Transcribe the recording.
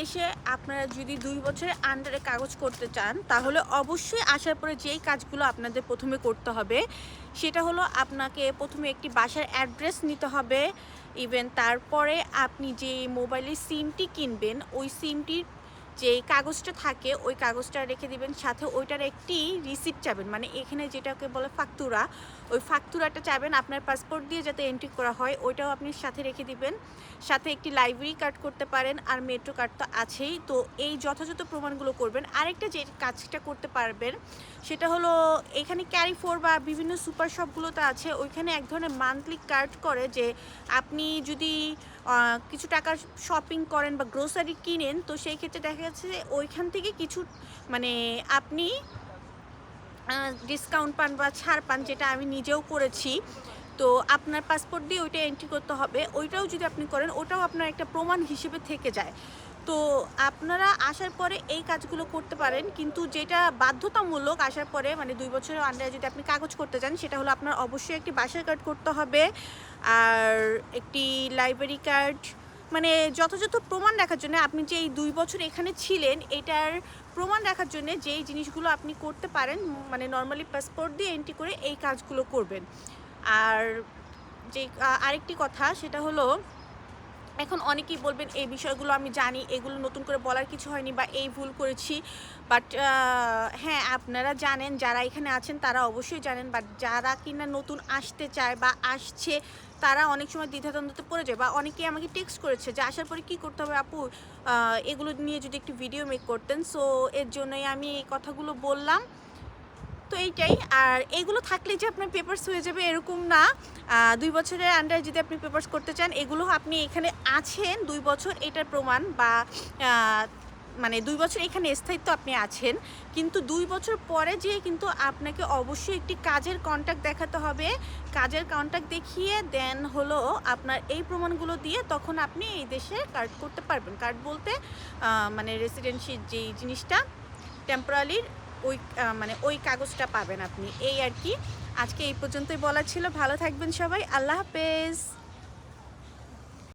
এসে আপনারা যদি 2 বছরের আন্ডারে কাগজ করতে চান, তাহলে অবশ্যই আসার পরে যেই কাজগুলো আপনাদের প্রথমে করতে হবে, সেটা হলো আপনাকে প্রথমে একটি বাসার অ্যাড্রেস নিতে হবে। ইভেন তারপরে আপনি যে মোবাইলের সিমটি কিনবেন, ওই সিমটির যে কাগজটা থাকে ওই কাগজটা রেখে দিবেন, সাথে ওইটার একটি রিসিপ্ট চাবেন, মানে এখানে যেটাকে বলে ফাকতুরা, ওই ফাকতুরাটা চাবেন আপনার পাসপোর্ট দিয়ে যাতে এন্ট্রি করা হয়, ওইটাও আপনি সাথে রেখে দিবেন। সাথে একটি লাইব্রেরি কার্ড করতে পারেন, আর মেট্রো কার্ড তো আছেই। তো এই যথাযথ প্রমাণগুলো করবেন। আরেকটা যে কাজটা করতে পারবেন সেটা হলো, এখানে ক্যারি ফোর বা বিভিন্ন সুপার শপগুলোতে আছে, ওইখানে এক ধরনের মান্থলি কার্ড করে যে আপনি যদি কিছু টাকার শপিং করেন বা গ্রোসারি কিনেন, তো সেই ক্ষেত্রে দেখা যাচ্ছে যে ওইখান থেকে কিছু মানে আপনি ডিসকাউন্ট পান বা ছাড় পান, যেটা আমি নিজেও করেছি। তো আপনার পাসপোর্ট দিয়ে ওইটা এন্ট্রি করতে হবে, ওইটাও যদি আপনি করেন ওটাও আপনার একটা প্রমাণ হিসেবে থেকে যায়। তো আপনারা আসার পরে এই কাজগুলো করতে পারেন, কিন্তু যেটা বাধ্যতামূলক আসার পরে, মানে 2 বছরের আন্ডারে যদি আপনি কাগজ করতে চান, সেটা হলো আপনার অবশ্যই একটি বাসার কার্ড করতে হবে, আর একটি লাইব্রেরি কার্ড, মানে যথাযথ প্রমাণ রাখার জন্য আপনি যে এই 2 বছর এখানে ছিলেন এটার প্রমাণ রাখার জন্য যেই জিনিসগুলো আপনি করতে পারেন, মানে নর্মালি পাসপোর্ট দিয়ে এন্ট্রি করে এই কাজগুলো করবেন। আর যে আরেকটি কথা সেটা হলো, এখন অনেকেই বলবেন এই বিষয়গুলো আমি জানি, এগুলো নতুন করে বলার কিছু হয়নি বা এই ভুল করেছি, বাট হ্যাঁ আপনারা জানেন, যারা এখানে আছেন তারা অবশ্যই জানেন, বাট যারা কিনা নতুন আসতে চায় বা আসছে তারা অনেক সময় দ্বিধাদ্বন্দ্বতে পড়ে যায়, বা অনেকেই আমাকে টেক্সট করেছে যে আসার পরে কী করতে হবে আপু, এগুলো নিয়ে যদি একটি ভিডিও মেক করতেন। সো এর জন্যই আমি এই কথাগুলো বললাম। তো এইটাই। আর এইগুলো থাকলে যে আপনার পেপারস হয়ে যাবে এরকম না। 2 বছরের আন্ডারে যদি আপনি পেপারস করতে চান, এগুলো আপনি এখানে আছেন 2 বছর এটার প্রমাণ, বা মানে 2 বছর এখানে স্থায়িত্ব আপনি আছেন, কিন্তু 2 বছর পরে যেয়ে কিন্তু আপনাকে অবশ্যই একটি কাজের কন্ট্রাক্ট দেখাতে হবে। কাজের কন্ট্রাক্ট দেখিয়ে দেন হলো আপনার এই প্রমাণগুলো দিয়ে তখন আপনি এই দেশে কার্ড করতে পারবেন। কার্ড বলতে মানে রেসিডেন্সি যেই জিনিসটা টেম্পোরারির, ওই মানে ওই কাগজটা পাবেন আপনি, এই আর কি। আজকে এই পর্যন্তই বলা ছিল। ভালো থাকবেন সবাই, আল্লাহ হাফেজ।